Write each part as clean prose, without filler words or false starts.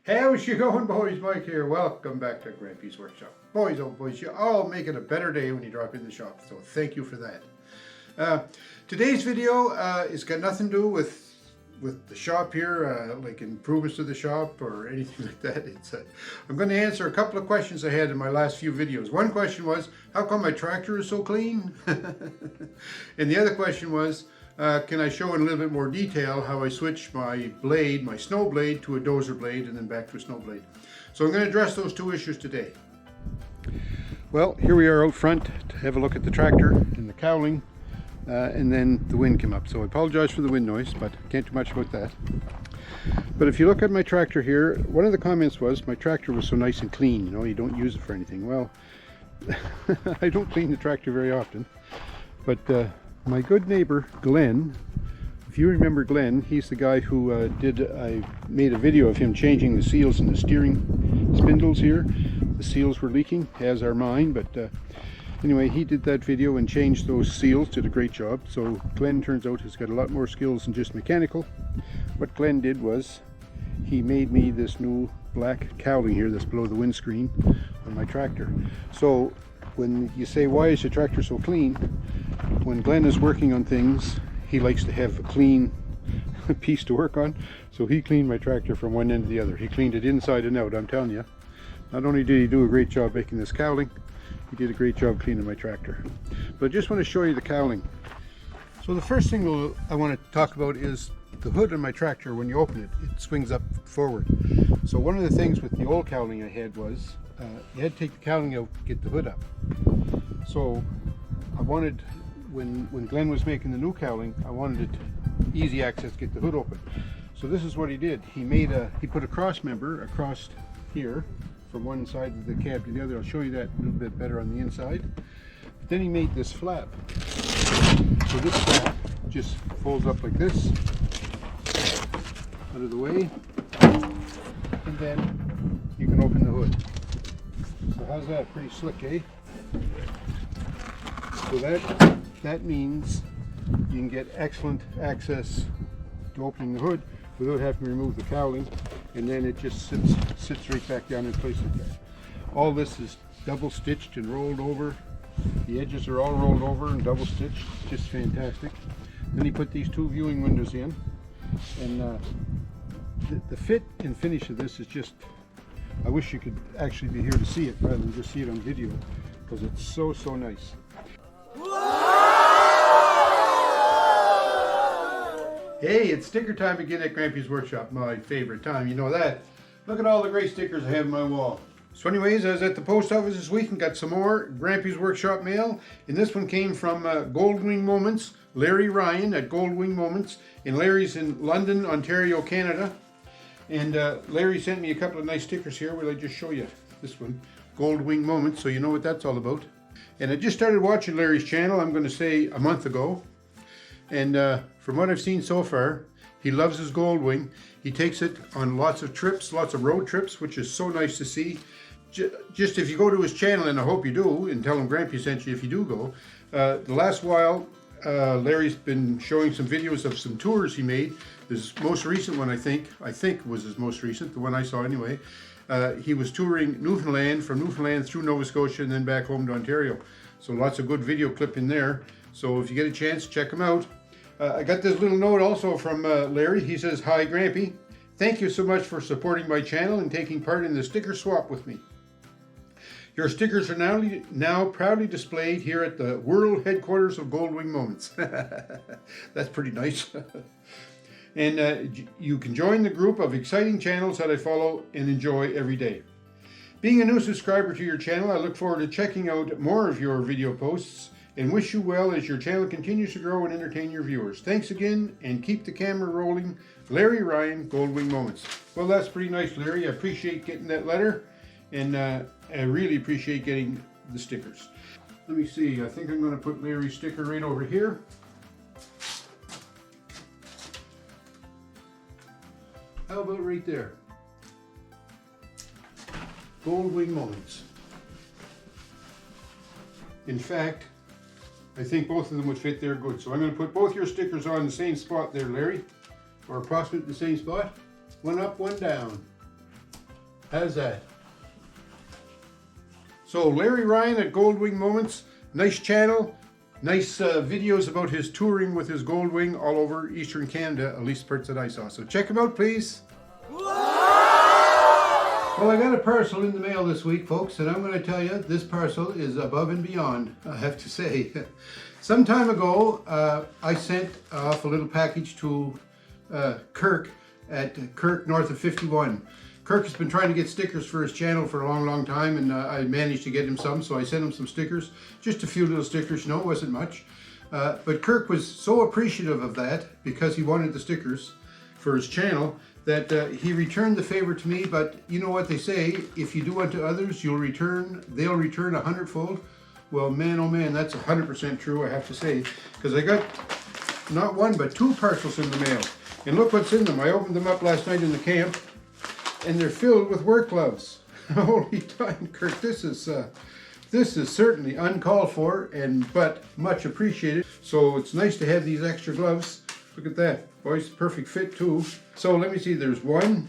How's you going, boys? Mike here. Welcome back to Grampie's Workshop. Boys, oh boys, you all make it a better day when you drop in the shop, so thank you for that. Today's video has got nothing to do with the shop here, like improvements to the shop or anything like that. I'm going to answer a couple of questions I had in my last few videos. One question was, how come my tractor is so clean? And the other question was, can I show in a little bit more detail how I switch my blade, my snow blade, to a dozer blade and then back to a snow blade. So I'm going to address those two issues today. Well, here we are out front to have a look at the tractor and the cowling, and then the wind came up. So I apologize for the wind noise, but can't do much about that. But if you look at my tractor here, one of the comments was my tractor was so nice and clean, you know, you don't use it for anything. Well, I don't clean the tractor very often, but my good neighbor Glen, if you remember Glen, he's the guy who I made a video of him changing the seals in the steering spindles here. The seals were leaking, as are mine, but anyway, he did that video and changed those seals, did a great job. So Glen turns out has got a lot more skills than just mechanical. What Glen did was he made me this new black cowling here that's below the windscreen on my tractor. So when you say, why is your tractor so clean? When Glen is working on things, he likes to have a clean piece to work on. So he cleaned my tractor from one end to the other. He cleaned it inside and out, I'm telling you. Not only did he do a great job making this cowling, he did a great job cleaning my tractor. But I just want to show you the cowling. So the first thing I want to talk about is the hood on my tractor. When you open it, it swings up forward. So one of the things with the old cowling I had was you had to take the cowling out to get the hood up. So I wanted, when Glen was making the new cowling, I wanted it easy access to get the hood open. So this is what he did. He put a cross member across here from one side of the cab to the other. I'll show you that a little bit better on the inside. But then he made this flap. So this flap just folds up like this, out of the way, and then you can open the hood. So how's that? Pretty slick, eh? So that means you can get excellent access to opening the hood without having to remove the cowling, and then it just sits right back down in place like that. All this is double stitched and rolled over. The edges are all rolled over and double stitched, just fantastic. Then he put these two viewing windows in, and the fit and finish of this is just, I wish you could actually be here to see it rather than just see it on video, because it's so nice. Hey, it's sticker time again at Grampie's Workshop, my favorite time, you know that. Look at all the great stickers I have on my wall. So anyways, I was at the post office this week and got some more Grampie's Workshop mail, and this one came from Goldwing Moments, Larry Ryan at Goldwing Moments, and Larry's in London, Ontario, Canada. And Larry sent me a couple of nice stickers here. Will I just show you this one, Goldwing Moments, so you know what that's all about. And I just started watching Larry's channel, I'm going to say a month ago. And from what I've seen so far, he loves his Goldwing. He takes it on lots of trips, lots of road trips, which is so nice to see. Just if you go to his channel, and I hope you do, and tell him Grampie sent you if you do go. The last while, Larry's been showing some videos of some tours he made. His most recent one, I think was his most recent, the one I saw anyway. He was touring Newfoundland, from Newfoundland through Nova Scotia and then back home to Ontario. So lots of good video clip in there. So if you get a chance, check him out. I got this little note also from Larry. He says, "Hi Grampie, thank you so much for supporting my channel and taking part in the sticker swap with me. Your stickers are now proudly displayed here at the world headquarters of Goldwing Moments." That's pretty nice. And you can join the group of exciting channels that I follow and enjoy every day. Being a new subscriber to your channel, I look forward to checking out more of your video posts and wish you well as your channel continues to grow and entertain your viewers. Thanks again, and keep the camera rolling. Larry Ryan, Goldwing Moments. Well, that's pretty nice, Larry. I appreciate getting that letter, and I really appreciate getting the stickers. Let me see, I think I'm going to put Larry's sticker right over here. How about right there? Goldwing Moments. In fact, I think both of them would fit there good. So I'm going to put both your stickers on the same spot there, Larry, or approximately the same spot. One up, one down. How's that? So Larry Ryan at Goldwing Moments, nice channel, nice videos about his touring with his Goldwing all over Eastern Canada, at least parts that I saw. So check him out, please. Well, I got a parcel in the mail this week, folks, and I'm going to tell you, this parcel is above and beyond, I have to say. Some time ago, I sent off a little package to Kirk at Kirk north of 51. Kirk has been trying to get stickers for his channel for a long, long time, and I managed to get him some, so I sent him some stickers. Just a few little stickers, you know, it wasn't much. But Kirk was so appreciative of that, because he wanted the stickers for his channel, that he returned the favor to me. But you know what they say, if you do unto others, they'll return 100-fold. Well, man, oh man, that's 100% true, I have to say, because I got not one, but 2 parcels in the mail. And look what's in them. I opened them up last night in the camp, and they're filled with work gloves. Holy time, Kirk, this is certainly uncalled for, but much appreciated. So it's nice to have these extra gloves. Look at that, boys, perfect fit too. So let me see, there's 1,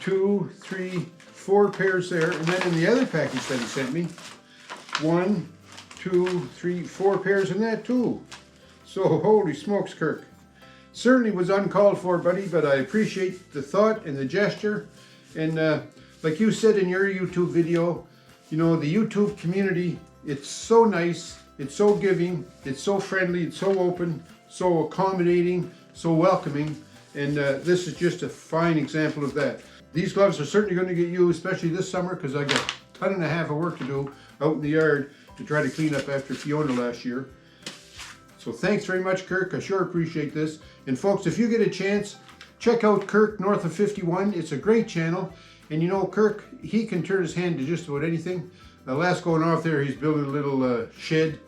2, 3, 4 pairs there, and then in the other package that he sent me, 1, 2, 3, 4 pairs in that too. So holy smokes, Kirk. Certainly was uncalled for, buddy, but I appreciate the thought and the gesture. And like you said in your YouTube video, you know, the YouTube community, it's so nice, it's so giving, it's so friendly, it's so open, so accommodating, so welcoming. And this is just a fine example of that. These gloves are certainly going to get used, especially this summer, because I got a ton and a half of work to do out in the yard to try to clean up after Fiona last year. So thanks very much, Kirk. I sure appreciate this. And folks, if you get a chance, check out Kirk north of 51. It's a great channel. And you know, Kirk, he can turn his hand to just about anything. Last going off there, he's building a little shed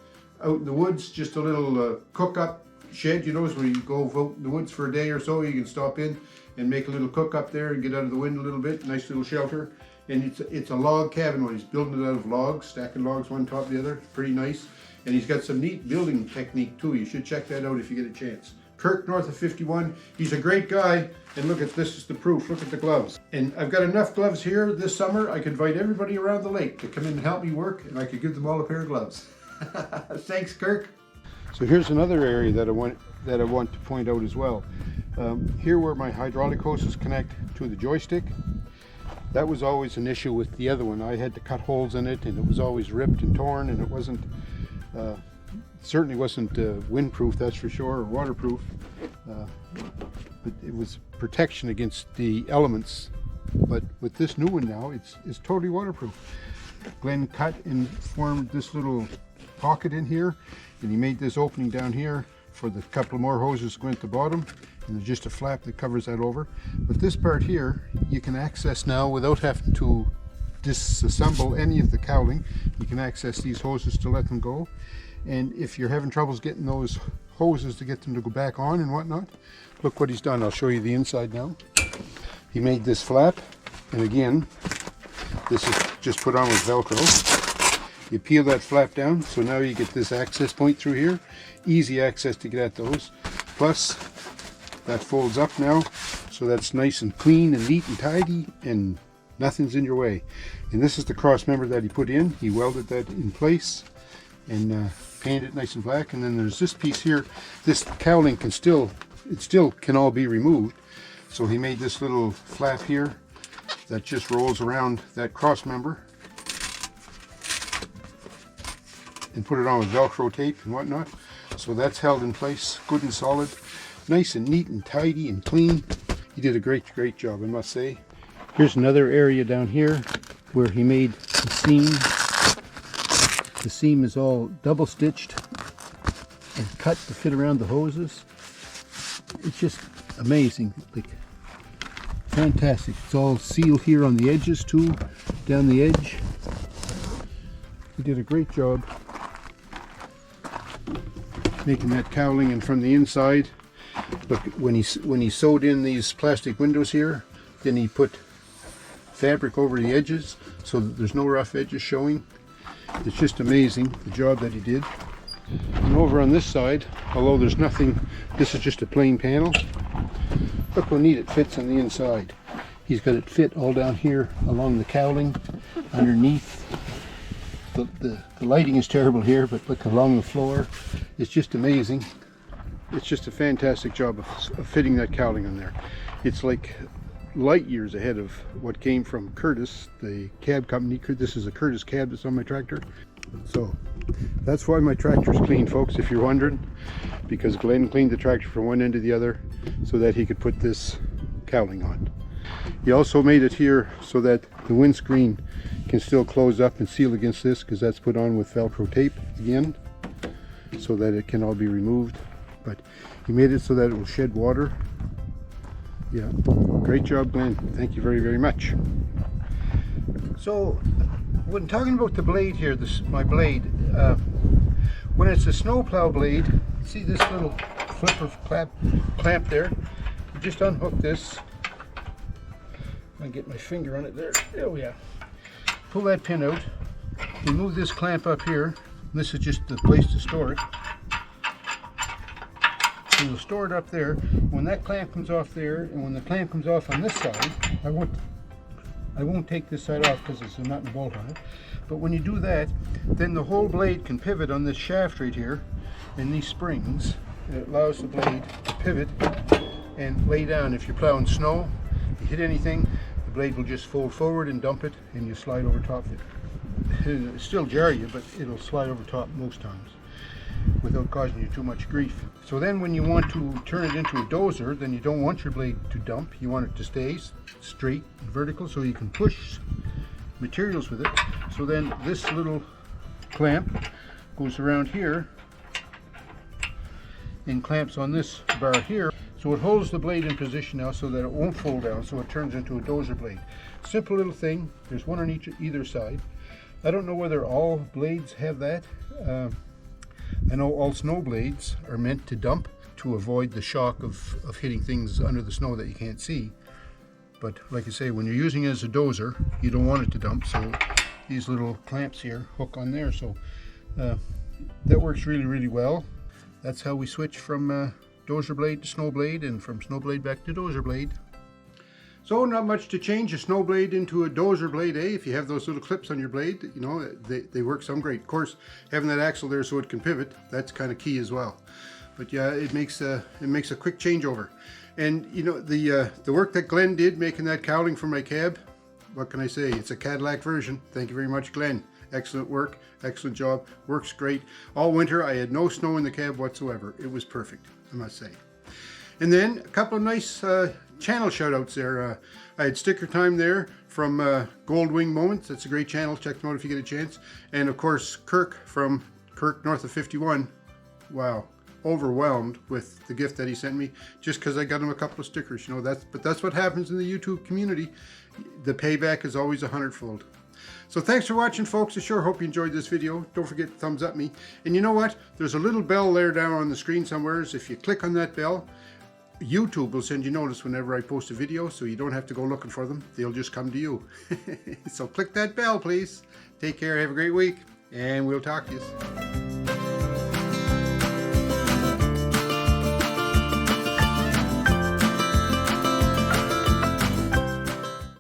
out in the woods, just a little cook-up shed, you know, so when you go out in the woods for a day or so, you can stop in and make a little cook-up there and get out of the wind a little bit. Nice little shelter. And it's a log cabin. He's building it out of logs, stacking logs one top of the other. Pretty nice. And he's got some neat building technique too. You should check that out if you get a chance. Kirk north of 51. He's a great guy. And look at this, is the proof. Look at the gloves. And I've got enough gloves here this summer. I could invite everybody around the lake to come in and help me work, and I could give them all a pair of gloves. Thanks, Kirk. So here's another area that I want to point out as well. Here where my hydraulic hoses connect to the joystick, that was always an issue with the other one. I had to cut holes in it, and it was always ripped and torn, and it wasn't certainly wasn't windproof, that's for sure, or waterproof. But it was protection against the elements. But with this new one now, it's totally waterproof. Glen cut and formed this little pocket in here, and he made this opening down here for the couple more hoses to go at the bottom, and there's just a flap that covers that over. But this part here you can access now without having to disassemble any of the cowling. You can access these hoses to let them go, and if you're having troubles getting those hoses to get them to go back on and whatnot, look what he's done. I'll show you the inside now. He made this flap, and again, this is just put on with Velcro. You peel that flap down, so now you get this access point through here. Easy access to get at those. Plus, that folds up now, so that's nice and clean and neat and tidy, and nothing's in your way. And this is the cross member that he put in. He welded that in place and painted it nice and black. And then there's this piece here. This cowling can still can all be removed. So he made this little flap here that just rolls around that cross member and put it on with Velcro tape and whatnot. So that's held in place good and solid, nice and neat and tidy and clean. He did a great job, I must say. Here's another area down here where he made the seam. The seam is all double stitched and cut to fit around the hoses. It's just amazing, like fantastic. It's all sealed here on the edges too, down the edge. He did a great job making that cowling, and from the inside, look, when he sewed in these plastic windows here, then he put fabric over the edges so that there's no rough edges showing. It's just amazing the job that he did. And over on this side, although there's nothing, this is just a plain panel. Look how neat it fits on the inside. He's got it fit all down here along the cowling, underneath. The lighting is terrible here, but look along the floor. It's just amazing. It's just a fantastic job of fitting that cowling on there. It's like light years ahead of what came from Curtis, the cab company. This is a Curtis cab that's on my tractor. So that's why my tractor's clean, folks, if you're wondering, because Glen cleaned the tractor from one end to the other so that he could put this cowling on. He also made it here so that the windscreen can still close up and seal against this, because that's put on with Velcro tape again, so that it can all be removed. But he made it so that it will shed water. Yeah, great job, Glen. Thank you very, very much. So when talking about the blade here, my blade, when it's a snowplow blade, see this little flipper clamp there? You just unhook this. I get my finger on it there. Oh yeah. Pull that pin out. Remove this clamp up here. This is just the place to store it. So you'll store it up there. When that clamp comes off there, and when the clamp comes off on this side, I won't take this side off because it's a nut and bolt on it. But when you do that, then the whole blade can pivot on this shaft right here, and these springs. It allows the blade to pivot and lay down. If you're plowing snow, you hit anything, the blade will just fold forward and dump it, and you slide over top of it. It'll still jar you, but it'll slide over top most times without causing you too much grief. So then when you want to turn it into a dozer, then you don't want your blade to dump. You want it to stay straight and vertical so you can push materials with it. So then this little clamp goes around here and clamps on this bar here. So it holds the blade in position now so that it won't fold down, so it turns into a dozer blade. Simple little thing. There's one on either side. I don't know whether all blades have that. I know all snow blades are meant to dump to avoid the shock of hitting things under the snow that you can't see. But like I say, when you're using it as a dozer, you don't want it to dump, so these little clamps here hook on there. So that works really, really well. That's how we switch from dozer blade to snow blade, and from snow blade back to dozer blade. So not much to change a snow blade into a dozer blade, eh? If you have those little clips on your blade, you know, they work some great. Of course, having that axle there so it can pivot, that's kind of key as well. But yeah, it makes a quick changeover. And you know, the work that Glen did making that cowling for my cab, what can I say? It's a Cadillac version. Thank you very much, Glen. Excellent work, excellent job, works great. All winter I had no snow in the cab whatsoever. It was perfect, I must say. And then a couple of nice channel shout outs there. I had sticker time there from Gold Wing Moments. That's a great channel. Check them out if you get a chance. And of course, Kirk from Kirk North of 51. Wow, overwhelmed with the gift that he sent me just because I got him a couple of stickers. You know, that's what happens in the YouTube community. The payback is always 100-fold. So thanks for watching, folks. I sure hope you enjoyed this video. Don't forget to thumbs up me. And you know what? There's a little bell there down on the screen somewhere. If you click on that bell, YouTube will send you notice whenever I post a video, so you don't have to go looking for them. They'll just come to you. So click that bell, please. Take care. Have a great week, and we'll talk to you.